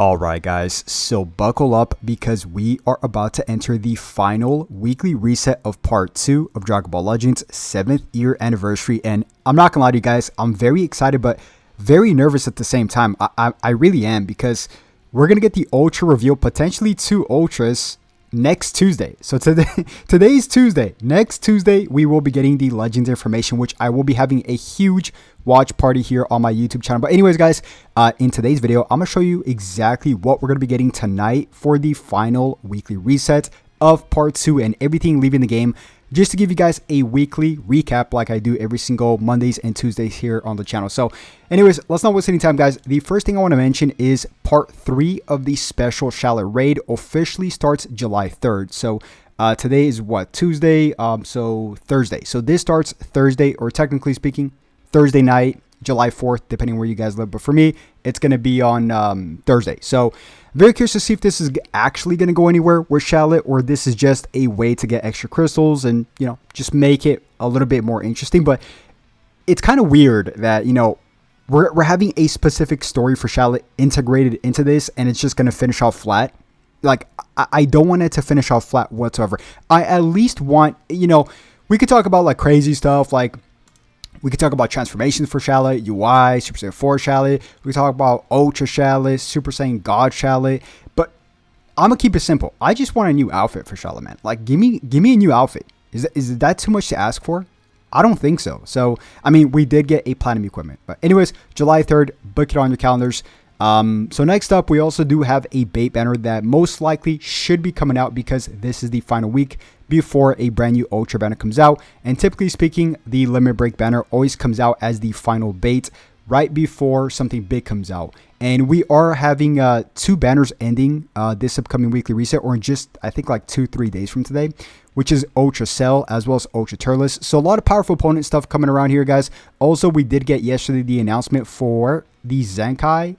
Alright guys, so buckle up because we are about to enter the final weekly reset of part 2 of Dragon Ball Legends 7th year anniversary, and I'm not gonna lie to you guys, I'm very excited but very nervous at the same time. I really am, because we're gonna get the Ultra reveal, potentially 2 Ultras next Tuesday. So today's Tuesday. Next Tuesday we will be getting the Legends information, which I will be having a huge watch party here on my YouTube channel. But anyways guys, in today's video I'm gonna show you exactly what we're gonna be getting tonight for the final weekly reset of part 2 and everything leaving the game, just to give you guys a weekly recap like I do every single Mondays and Tuesdays here on the channel. So anyways, let's not waste any time guys. The first thing I want to mention is part 3 of the special Shallot raid officially starts July 3rd. So today is what, Tuesday, so Thursday. So this starts Thursday, or technically speaking Thursday night, July 4th, depending where you guys live. But for me, it's going to be on Thursday. So very curious to see if this is actually going to go anywhere with Shallot, or this is just a way to get extra crystals and, you know, just make it a little bit more interesting. But it's kind of weird that, you know, we're having a specific story for Shallot integrated into this, and it's just going to finish off flat. Like, I don't want it to finish off flat whatsoever. I at least want, you know, we could talk about like crazy stuff, like we could talk about transformations for Shallot, UI, Super Saiyan 4 Shallot. We could talk about Ultra Shallot, Super Saiyan God Shallot. But I'm going to keep it simple. I just want a new outfit for Shallot, man. Like, give me a new outfit. Is that too much to ask for? I don't think so. So, I mean, we did get a platinum equipment. But anyways, July 3rd, book it on your calendars. So next up, we also do have a bait banner that most likely should be coming out, because this is the final week before a brand new Ultra banner comes out. And typically speaking, the limit break banner always comes out as the final bait right before something big comes out. And we are having 2 banners ending this upcoming weekly reset, or in just, I think, like 2-3 days from today, which is Ultra Cell as well as Ultra Turles. So a lot of powerful opponent stuff coming around here, guys. Also, we did get yesterday the announcement for the Zenkai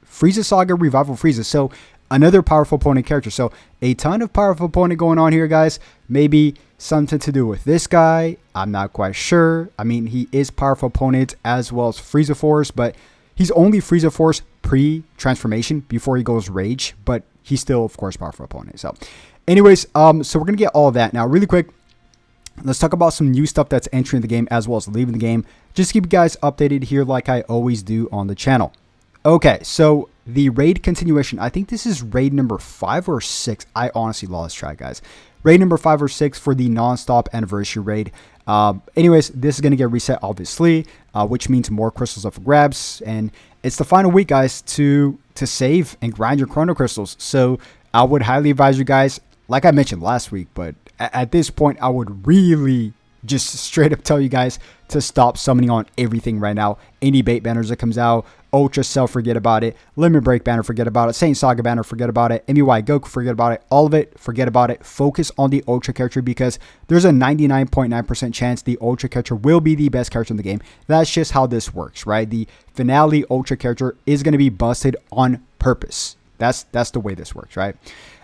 Frieza Saga Revival Frieza. So another powerful opponent character. So a ton of powerful opponent going on here, guys. Maybe something to do with this guy. I'm not quite sure. I mean, he is powerful opponent as well as Frieza Force, but he's only Frieza Force pre-transformation before he goes Rage, but he's still, of course, powerful opponent. So anyways, so we're going to get all of that. Now, really quick, let's talk about some new stuff that's entering the game as well as leaving the game. Just keep you guys updated here like I always do on the channel. Okay, so the raid continuation, I think this is raid number 5 or 6. I honestly lost track, guys. Raid number 5 or 6 for the non-stop anniversary raid. Anyways, this is going to get reset, obviously, which means more crystals up for grabs. And it's the final week, guys, to save and grind your chrono crystals. So I would highly advise you guys, like I mentioned last week, but at this point, I would really just straight up tell you guys to stop summoning on everything right now. Any bait banners that comes out, Ultra Cell, forget about it. Limit Break banner, forget about it. Saint Saga banner, forget about it. MUI Goku, forget about it. All of it, forget about it. Focus on the Ultra character, because there's a 99.9% chance the Ultra character will be the best character in the game. That's just how this works, right? The finale Ultra character is going to be busted on purpose. That's the way this works, right?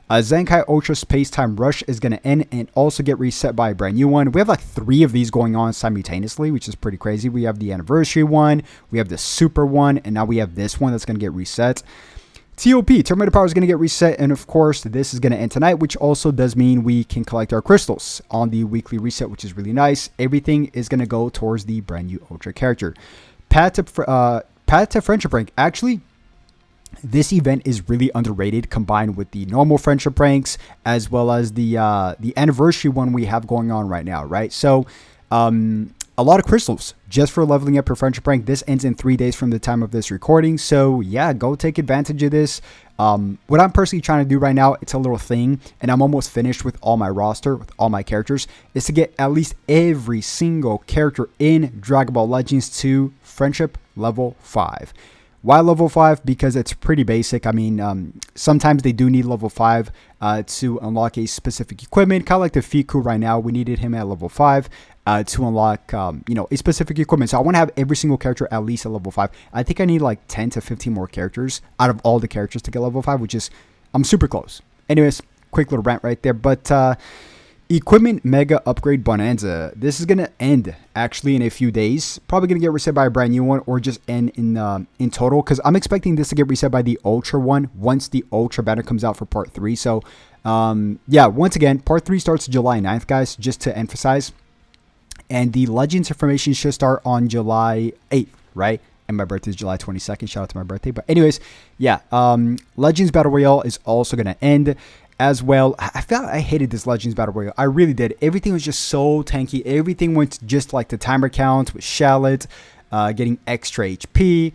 Zenkai Ultra Space Time Rush is going to end and also get reset by a brand new one. We have like 3 of these going on simultaneously, which is pretty crazy. We have the anniversary one, we have the super one, and now we have this one that's going to get reset. TOP, Terminator Power, is going to get reset, and of course, this is going to end tonight, which also does mean we can collect our crystals on the weekly reset, which is really nice. Everything is going to go towards the brand new Ultra character. Path to Friendship Rank. Actually, this event is really underrated, combined with the normal friendship ranks as well as the anniversary one we have going on right now, right? So a lot of crystals just for leveling up your friendship rank. This ends in 3 days from the time of this recording, so yeah, go take advantage of this. What I'm personally trying to do right now, it's a little thing, and I'm almost finished with all my roster, with all my characters, is to get at least every single character in Dragon Ball Legends to friendship level 5. Why level 5? Because it's pretty basic. I mean, sometimes they do need level 5 to unlock a specific equipment. Kind of like the Fiku right now. We needed him at level 5 to unlock, you know, a specific equipment. So I want to have every single character at least at level 5. I think I need like 10 to 15 more characters out of all the characters to get level 5, which is, I'm super close. Anyways, quick little rant right there. But Equipment Mega Upgrade Bonanza. This is going to end actually in a few days. Probably going to get reset by a brand new one or just end in total, because I'm expecting this to get reset by the Ultra one once the Ultra banner comes out for Part 3. So, yeah, once again, Part 3 starts July 9th, guys, just to emphasize. And the Legends information should start on July 8th, right? And my birthday is July 22nd. Shout out to my birthday. But anyways, yeah, Legends Battle Royale is also going to end as well. I felt I hated this Legends Battle Royale. I really did. Everything was just so tanky. Everything went just like the timer counts with Shallot, getting extra HP.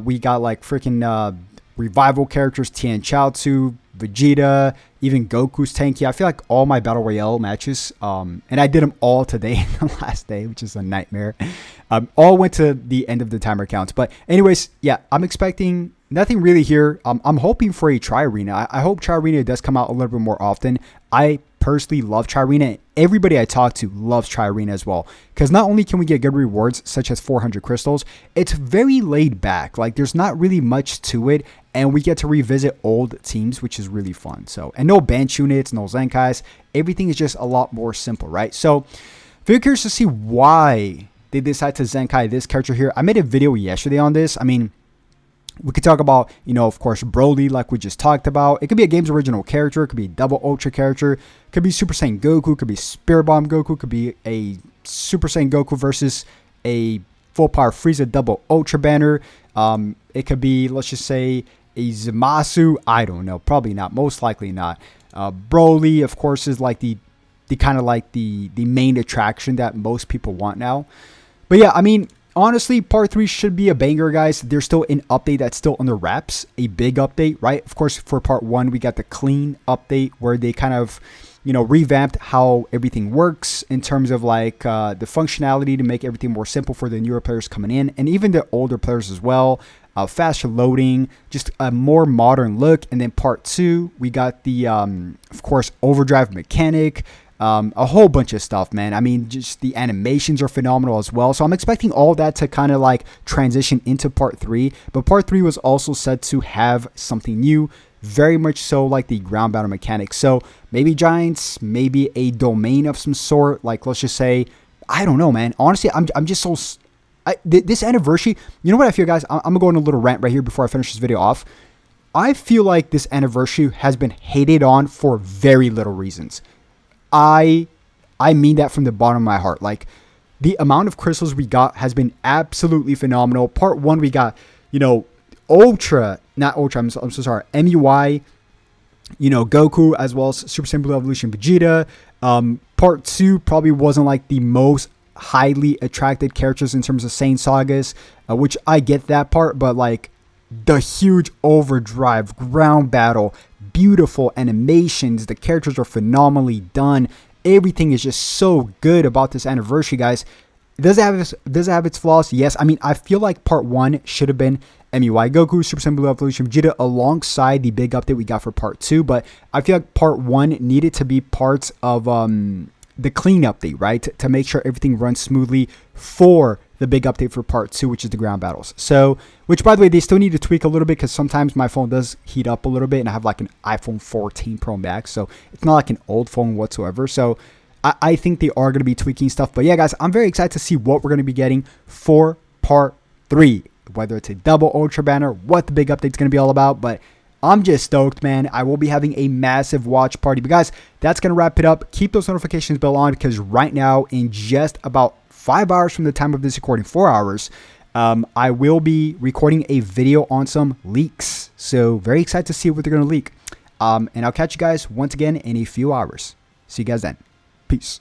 We got like freaking revival characters, Tien Chaozu, Vegeta, even Goku's tanky. I feel like all my Battle Royale matches, and I did them all today, the last day, which is a nightmare, all went to the end of the timer counts. But anyways, yeah, I'm expecting nothing really here. I'm hoping for a Tri-Arena. I hope Tri-Arena does come out a little bit more often. I personally love Tri-Arena. Everybody I talk to loves Tri-Arena as well, because not only can we get good rewards such as 400 crystals, it's very laid back. Like, there's not really much to it, and we get to revisit old teams, which is really fun. So, and no bench units, no Zenkais. Everything is just a lot more simple, right? So, very curious to see why they decide to Zenkai this character here. I made a video yesterday on this. I mean, we could talk about, you know, of course, Broly, like we just talked about. It could be a game's original character. It could be a double Ultra character. It could be Super Saiyan Goku. It could be Spirit Bomb Goku. It could be a Super Saiyan Goku versus a full power Frieza double Ultra banner. It could be, let's just say, a Zamasu. I don't know. Probably not. Most likely not. Broly, of course, is like the kind of like the main attraction that most people want now. But yeah, I mean, honestly, Part 3 should be a banger, guys. There's still an update that's still under wraps, a big update, right? Of course, for Part 1, we got the clean update where they kind of, you know, revamped how everything works in terms of like the functionality to make everything more simple for the newer players coming in, and even the older players as well. Faster loading, just a more modern look. And then Part 2, we got the, of course, overdrive mechanic. A whole bunch of stuff, man. I mean, just the animations are phenomenal as well. So I'm expecting all that to kind of like transition into Part 3. But Part 3 was also said to have something new, very much so like the ground battle mechanics. So maybe giants, maybe a domain of some sort. Like, let's just say, I don't know, man. Honestly, I'm just so... this anniversary, you know what I feel, guys? I'm going to go on a little rant right here before I finish this video off. I feel like this anniversary has been hated on for very little reasons. I mean that from the bottom of my heart. Like, the amount of crystals we got has been absolutely phenomenal. Part 1, we got, you know, not Ultra, I'm so sorry, MUI, you know, Goku, as well as Super Saiyan Blue Evolution Vegeta. Part 2 probably wasn't like the most highly attracted characters in terms of Saiyan sagas, which I get that part, but like the huge overdrive ground battle, beautiful animations, the characters are phenomenally done. Everything is just so good about this anniversary, guys. Does it have its flaws? Yes. I mean, I feel like Part 1 should have been MUI Goku, Super Saiyan Blue Evolution Vegeta, alongside the big update we got for Part 2. But I feel like Part 1 needed to be parts of the clean update, right? To make sure everything runs smoothly for the big update for Part 2, which is the ground battles. So, which, by the way, they still need to tweak a little bit, because sometimes my phone does heat up a little bit, and I have like an iPhone 14 Pro Max, so it's not like an old phone whatsoever. So I think they are going to be tweaking stuff. But yeah, guys, I'm very excited to see what we're going to be getting for Part 3, whether it's a double Ultra banner, what the big update's going to be all about. But I'm just stoked, man. I will be having a massive watch party. But guys, that's going to wrap it up. Keep those notifications bell on, because right now, in just about 5 hours from the time of this recording, 4 hours, I will be recording a video on some leaks. So very excited to see what they're going to leak. And I'll catch you guys once again in a few hours. See you guys then. Peace.